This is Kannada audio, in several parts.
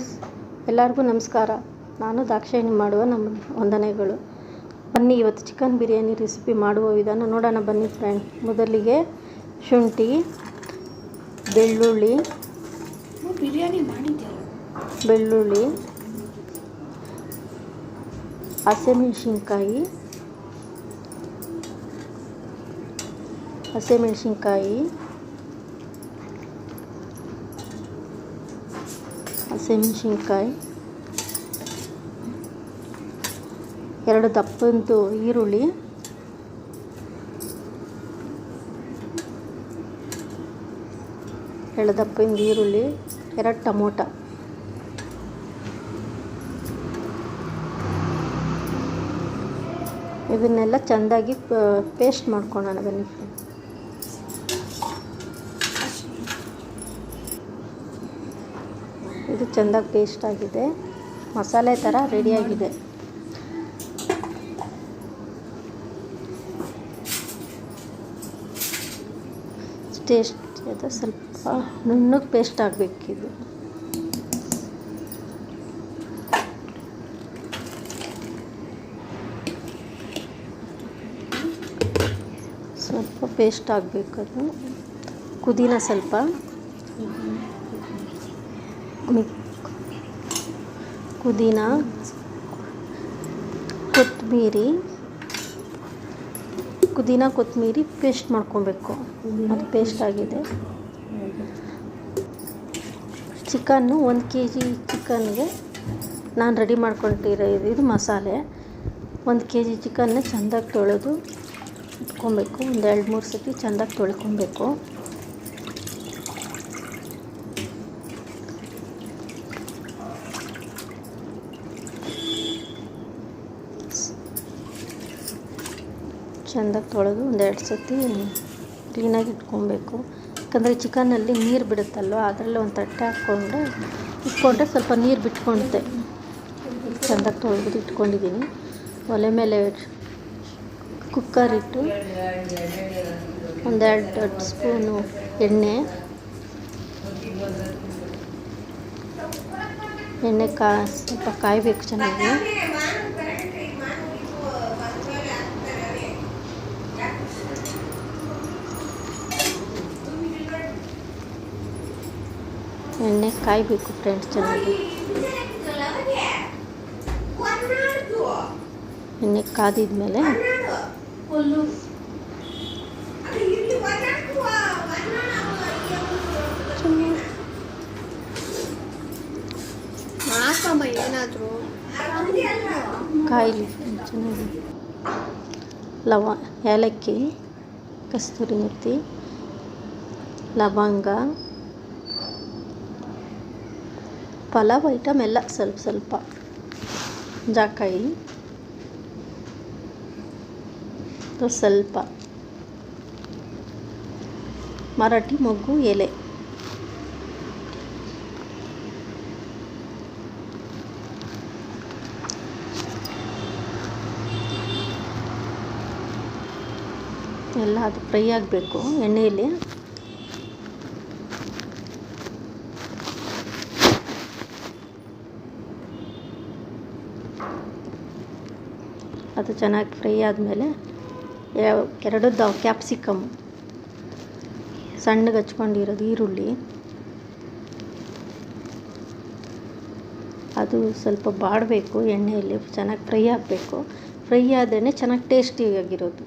ಫ್ರೆಂಡ್ಸ್, ಎಲ್ಲರಿಗೂ ನಮಸ್ಕಾರ. ನಾನು ದಾಕ್ಷಾಯಿಣಿ ಮಾಡುವ ನಮ್ಮ ವಂದನೆಗಳು. ಬನ್ನಿ, ಇವತ್ತು ಚಿಕನ್ ಬಿರಿಯಾನಿ ರೆಸಿಪಿ ಮಾಡುವ ವಿಧಾನ ನೋಡೋಣ ಬನ್ನಿ ಫ್ರೆಂಡ್. ಮೊದಲಿಗೆ ಶುಂಠಿ, ಬೆಳ್ಳುಳ್ಳಿ, ಹಸಿಮೆಣಸಿನ್ಕಾಯಿ, ಎರಡು ದಪ್ಪಂದು ಈರುಳ್ಳಿ, ಎರಡು ಟೊಮೊಟೊ, ಇದನ್ನೆಲ್ಲ ಚೆಂದಾಗಿ ಪೇಸ್ಟ್ ಮಾಡ್ಕೊಳ್ಳೋಣ ಬನ್ನಿ. ಇದು ಚೆಂದಾಗಿ ಪೇಸ್ಟ್ ಆಗಿದೆ, ಮಸಾಲೆ ಥರ ರೆಡಿಯಾಗಿದೆ. ಟೇಸ್ಟ್ ಅದು ಸ್ವಲ್ಪ ನುಣ್ಣಗೆ ಪೇಸ್ಟ್ ಆಗಬೇಕಿದು. ಸ್ವಲ್ಪ ಪೇಸ್ಟ್ ಆಗಬೇಕದು. ಪುದೀನ ಸ್ವಲ್ಪ, ಕೊತ್ತಂಬರಿ ಪೇಸ್ಟ್ ಮಾಡ್ಕೊಬೇಕು. ಅದು ಪೇಸ್ಟ್ ಆಗಿದೆ. ಚಿಕನ್ನು 1 kg ಚಿಕನ್ಗೆ ನಾನು ರೆಡಿ ಮಾಡ್ಕೊಳ್ತಿರೋ ಇದು ಮಸಾಲೆ. 1 kg ಚಿಕನ್ನ ಚೆಂದಾಗಿ ತೊಳೆದು ಇಟ್ಕೊಬೇಕು. ಒಂದು 2-3 ಸತಿ ಚೆಂದಾಗಿ ತೊಳ್ಕೊಬೇಕು. ಚೆಂದಾಗಿ ತೊಳೆದು 1-2 ಸತಿ ಕ್ಲೀನಾಗಿ ಇಟ್ಕೊಬೇಕು. ಯಾಕಂದರೆ ಚಿಕನ್ನಲ್ಲಿ ನೀರು ಬಿಡುತ್ತಲ್ವ, ಅದರಲ್ಲಿ ಒಂದು ತಟ್ಟೆ ಇಟ್ಕೊಂಡ್ರೆ ಸ್ವಲ್ಪ ನೀರು ಬಿಟ್ಕೊಳುತ್ತೆ. ಚೆಂದಾಗಿ ತೊಳೆದು ಇಟ್ಕೊಂಡಿದ್ದೀನಿ. ಒಲೆ ಮೇಲೆ ಕುಕ್ಕರ್ ಇಟ್ಟು 1-2 ದೊಡ್ಡ ಸ್ಪೂನು ಎಣ್ಣೆ ಸ್ವಲ್ಪ ಕಾಯಬೇಕು ಚೆನ್ನಾಗಿ. ಎಣ್ಣೆ ಕಾಯಬೇಕು ಫ್ರೆಂಡ್ಸ್ ಚೆನ್ನಾಗಿ. ಎಣ್ಣೆ ಕಾದಿದ್ಮೇಲೆ ಕಾಯಿಲಿ ಚೆನ್ನಾಗಿ. ಏಲಕ್ಕಿ, ಕಸ್ತೂರಿ ಮೆಥಿ, ಲವಂಗ, ಪಲಾವ್ ಐಟಮ್ ಎಲ್ಲ ಸ್ವಲ್ಪ, ಜಾಕಾಯಿ ಸ್ವಲ್ಪ, ಮರಾಠಿ ಮೊಗ್ಗು ಎಲೆ, ಎಲ್ಲ ಅದು ಫ್ರೈ ಆಗಬೇಕು ಎಣ್ಣೆಯಲ್ಲಿ. ಅದು ಚೆನ್ನಾಗಿ ಫ್ರೈ ಆದಮೇಲೆ 2 ಕ್ಯಾಪ್ಸಿಕಮ್, ಸಣ್ಣಗೆ ಹಚ್ಕೊಂಡಿರೋದು ಈರುಳ್ಳಿ, ಅದು ಸ್ವಲ್ಪ ಬಾಡಬೇಕು ಎಣ್ಣೆಯಲ್ಲಿ. ಚೆನ್ನಾಗಿ ಫ್ರೈ ಆಗಬೇಕು. ಫ್ರೈ ಆದ್ರೇ ಚೆನ್ನಾಗಿ ಟೇಸ್ಟಿಯಾಗಿರೋದು.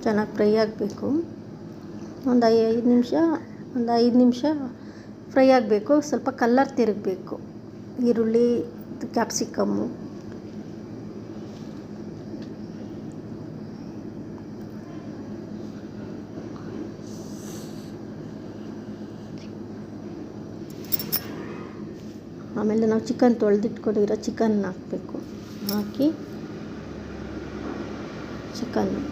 ಚೆನ್ನಾಗಿ ಫ್ರೈ ಆಗಬೇಕು. ಒಂದು 5 ನಿಮಿಷ ಫ್ರೈ ಆಗಬೇಕು. ಸ್ವಲ್ಪ ಕಲರ್ ತಿರುಗಬೇಕು ಈರುಳ್ಳಿ, ಕ್ಯಾಪ್ಸಿಕಮ್ಮು. ಆಮೇಲೆ ನಾವು ಚಿಕನ್ ತೊಳೆದಿಟ್ಕೊಂಡಿರೋ ಚಿಕನ್ ಹಾಕಬೇಕು. ಹಾಕಿ ಚಿಕನ್ನು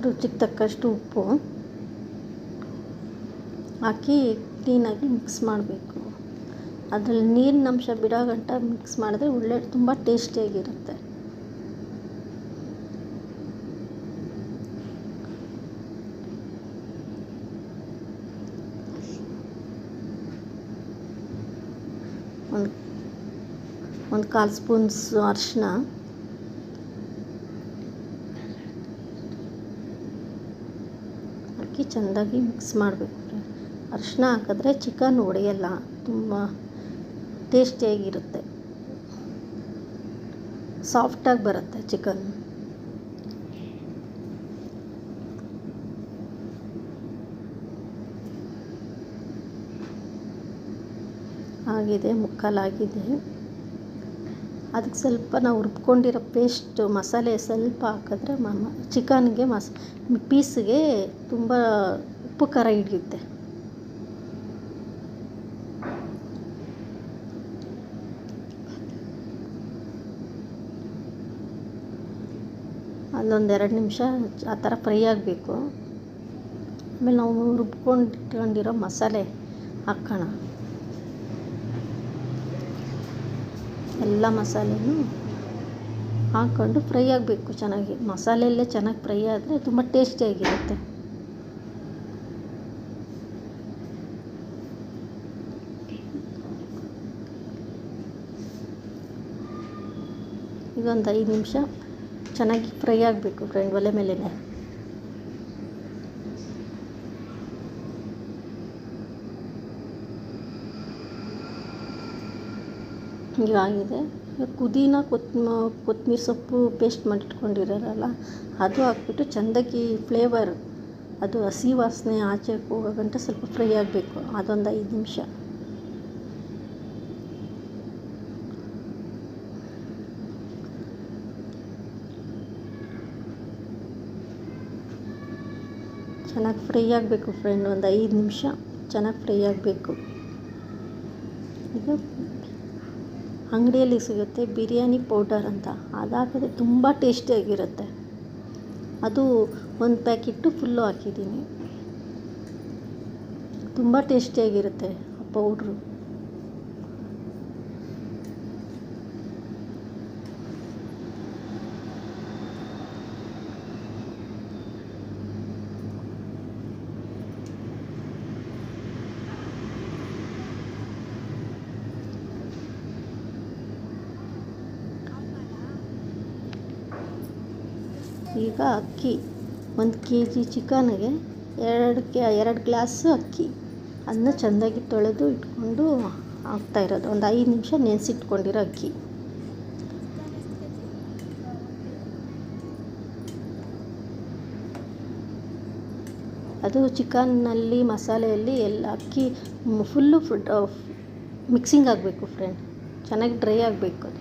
ರುಚಿಗೆ ತಕ್ಕಷ್ಟು ಉಪ್ಪು ಹಾಕಿ ಕ್ಲೀನಾಗಿ ಮಿಕ್ಸ್ ಮಾಡಬೇಕು. ಅದರಲ್ಲಿ ನೀರಿನ ಅಂಶ ಬಿಡೋ ಗಂಟ ಮಿಕ್ಸ್ ಮಾಡಿದ್ರೆ ಒಳ್ಳೆ ತುಂಬ ಟೇಸ್ಟಿಯಾಗಿರುತ್ತೆ. ಒಂದು 1/4 ಸ್ಪೂನ್ ಅರಿಶಿನ, ಹಾಕಿ ಚೆಂದಾಗಿ ಮಿಕ್ಸ್ ಮಾಡಬೇಕು. ಅರಿಶಿನ ಹಾಕಿದ್ರೆ ಚಿಕನ್ ಒಡೆಯಲ್ಲ, ತುಂಬ ಟೇಸ್ಟಿಯಾಗಿರುತ್ತೆ, ಸಾಫ್ಟಾಗಿ ಬರುತ್ತೆ ಚಿಕನ್. ಆಗಿದೆ, ಮುಕ್ಕಾಲಾಗಿದೆ. ಅದಕ್ಕೆ ಸ್ವಲ್ಪ ನಾವು ರುಬ್ಕೊಂಡಿರೋ ಪೇಸ್ಟ್ ಮಸಾಲೆ ಸ್ವಲ್ಪ ಹಾಕಿದ್ರೆ ಚಿಕನ್ಗೆ ಪೀಸ್ಗೆ ತುಂಬ ಉಪ್ಪು ಖಾರ ಹಿಡಿಯುತ್ತೆ. ಅಲ್ಲೊಂದು 2 ನಿಮಿಷ ಆ ಥರ ಫ್ರೈ ಆಗಬೇಕು. ಆಮೇಲೆ ನಾವು ರುಬ್ಕೊಂಡಿರೋ ಮಸಾಲೆ ಹಾಕೋಣ. ಎಲ್ಲ ಮಸಾಲೆನೂ ಹಾಕ್ಕೊಂಡು ಫ್ರೈ ಆಗಬೇಕು ಚೆನ್ನಾಗಿ. ಮಸಾಲೆಯಲ್ಲೇ ಚೆನ್ನಾಗಿ ಫ್ರೈ ಆದರೆ ತುಂಬ ಟೇಸ್ಟಿಯಾಗಿರುತ್ತೆ. ಇದೊಂದು 5 ನಿಮಿಷ ಚೆನ್ನಾಗಿ ಫ್ರೈ ಆಗಬೇಕು ಫ್ರೆಂಡ್, ಒಲೆ ಮೇಲೇ. ಹೀಗಾಗಿದೆ. ಪುದೀನ ಕೊತ್ತಂಬರಿ ಸೊಪ್ಪು ಪೇಸ್ಟ್ ಮಾಡಿಟ್ಕೊಂಡಿರೋರಲ್ಲ, ಅದು ಹಾಕ್ಬಿಟ್ಟು ಚೆಂದಾಗಿ ಫ್ಲೇವರ್, ಅದು ಹಸಿ ವಾಸನೆ ಆಚೆ ಹೋಗೋ ಗಂಟ ಸ್ವಲ್ಪ ಫ್ರೈ ಆಗಬೇಕು. ಅದೊಂದು 5 ನಿಮಿಷ. ಚೆನ್ನಾಗಿ ಫ್ರೈ ಆಗಬೇಕು ಫ್ರೆಂಡ್, ಒಂದು 5 ನಿಮಿಷ ಚೆನ್ನಾಗಿ ಫ್ರೈ ಆಗಬೇಕು. ಈಗ ಅಂಗಡಿಯಲ್ಲಿ ಸಿಗುತ್ತೆ ಬಿರಿಯಾನಿ ಪೌಡರ್ ಅಂತ, ಅದು ಹಾಕಿದ್ರೆ ತುಂಬ ಟೇಸ್ಟಿಯಾಗಿರುತ್ತೆ. ಅದು 1 ಪ್ಯಾಕೆಟು ಫುಲ್ಲು ಹಾಕಿದ್ದೀನಿ. ತುಂಬ ಟೇಸ್ಟಿಯಾಗಿರುತ್ತೆ ಆ ಪೌಡ್ರು. ಈಗ ಅಕ್ಕಿ 1 kg ಚಿಕನ್ಗೆ 2 ಗ್ಲಾಸು ಅಕ್ಕಿ, ಅದನ್ನ ಚೆಂದಾಗಿ ತೊಳೆದು ಇಟ್ಕೊಂಡು ಹಾಕ್ತಾಯಿರೋದು. ಒಂದು 5 ನಿಮಿಷ ನೆನೆಸಿಟ್ಕೊಂಡಿರೋ ಅಕ್ಕಿ. ಅದು ಚಿಕನ್ನಲ್ಲಿ ಮಸಾಲೆಯಲ್ಲಿ ಎಲ್ಲ ಅಕ್ಕಿ ಫುಲ್ಲು ಮಿಕ್ಸಿಂಗ್ ಆಗಬೇಕು ಫ್ರೆಂಡ್, ಚೆನ್ನಾಗಿ ಡ್ರೈ ಆಗಬೇಕು ಅದು.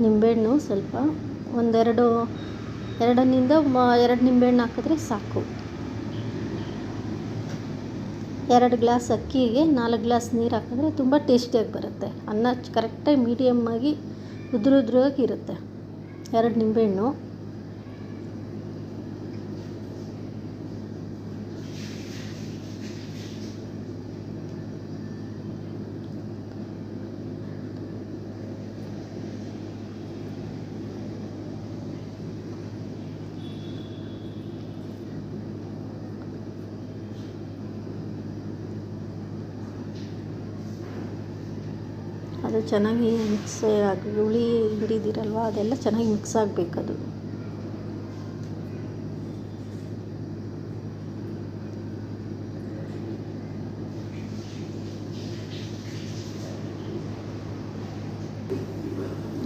ನಿಂಬೆಹಣ್ಣು ಸ್ವಲ್ಪ ಎರಡರಿಂದ 2 ನಿಂಬೆಹಣ್ಣು ಹಾಕಿದ್ರೆ ಸಾಕು. 2 ಗ್ಲಾಸ್ ಅಕ್ಕಿಗೆ 4 ಗ್ಲಾಸ್ ನೀರು ಹಾಕಿದ್ರೆ ತುಂಬ ಟೇಸ್ಟಿಯಾಗಿ ಬರುತ್ತೆ. ಅನ್ನ ಕರೆಕ್ಟಾಗಿ ಮೀಡಿಯಮ್ಮಾಗಿ ಉದುರುದ್ರಾಗಿ ಇರುತ್ತೆ. 2 ನಿಂಬೆಹಣ್ಣು, ಅದು ಚೆನ್ನಾಗಿ ಮಿಕ್ಸ್ ಆಗಿ, ಹುಳಿ ಹಿಡಿದಿರಲ್ವ ಅದೆಲ್ಲ ಚೆನ್ನಾಗಿ ಮಿಕ್ಸ್ ಆಗಬೇಕದು.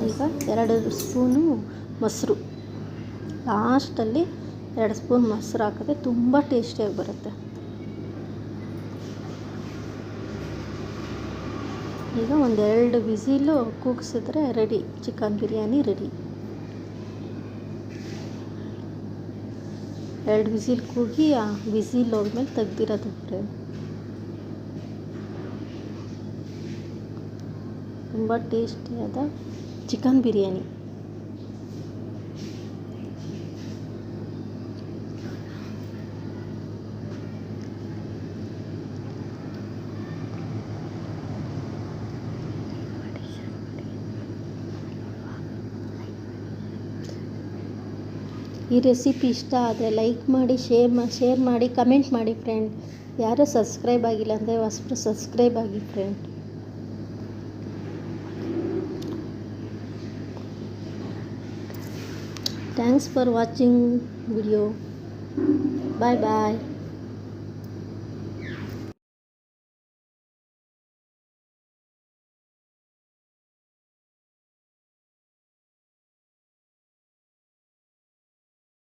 ಈಗ 2 ಸ್ಪೂನು ಮೊಸರು, ಲಾಸ್ಟಲ್ಲಿ 2 ಸ್ಪೂನ್ ಮೊಸರು ಹಾಕಿದ್ರೆ ತುಂಬ ಟೇಸ್ಟಿಯಾಗಿ ಬರುತ್ತೆ. ಈಗ 1-2 ವಿಸಿಲು ಕೂಗಿಸಿದ್ರೆ ready, chicken biryani ready. 2 whistle ಕೂಗಿ ಆ ವಿಸಿಲ್ ಹೋದ್ಮೇಲೆ ತೆಗ್ದಿರೋದು ಫ್ರೆಂಡ್. ತುಂಬ ಟೇಸ್ಟಿಯಾದ ಚಿಕನ್ ಬಿರಿಯಾನಿ. ಈ ರೆಸಿಪಿ ಇಷ್ಟ ಆದರೆ ಲೈಕ್ ಮಾಡಿ, ಶೇರ್ ಮಾಡಿ, ಕಮೆಂಟ್ ಮಾಡಿ ಫ್ರೆಂಡ್. ಯಾರೂ ಸಬ್ಸ್ಕ್ರೈಬ್ ಆಗಿಲ್ಲ ಅಂದರೆ ಹೊಸಬ್ರು ಸಬ್ಸ್ಕ್ರೈಬ್ ಆಗಿ friend. Thanks for watching video. Bye bye.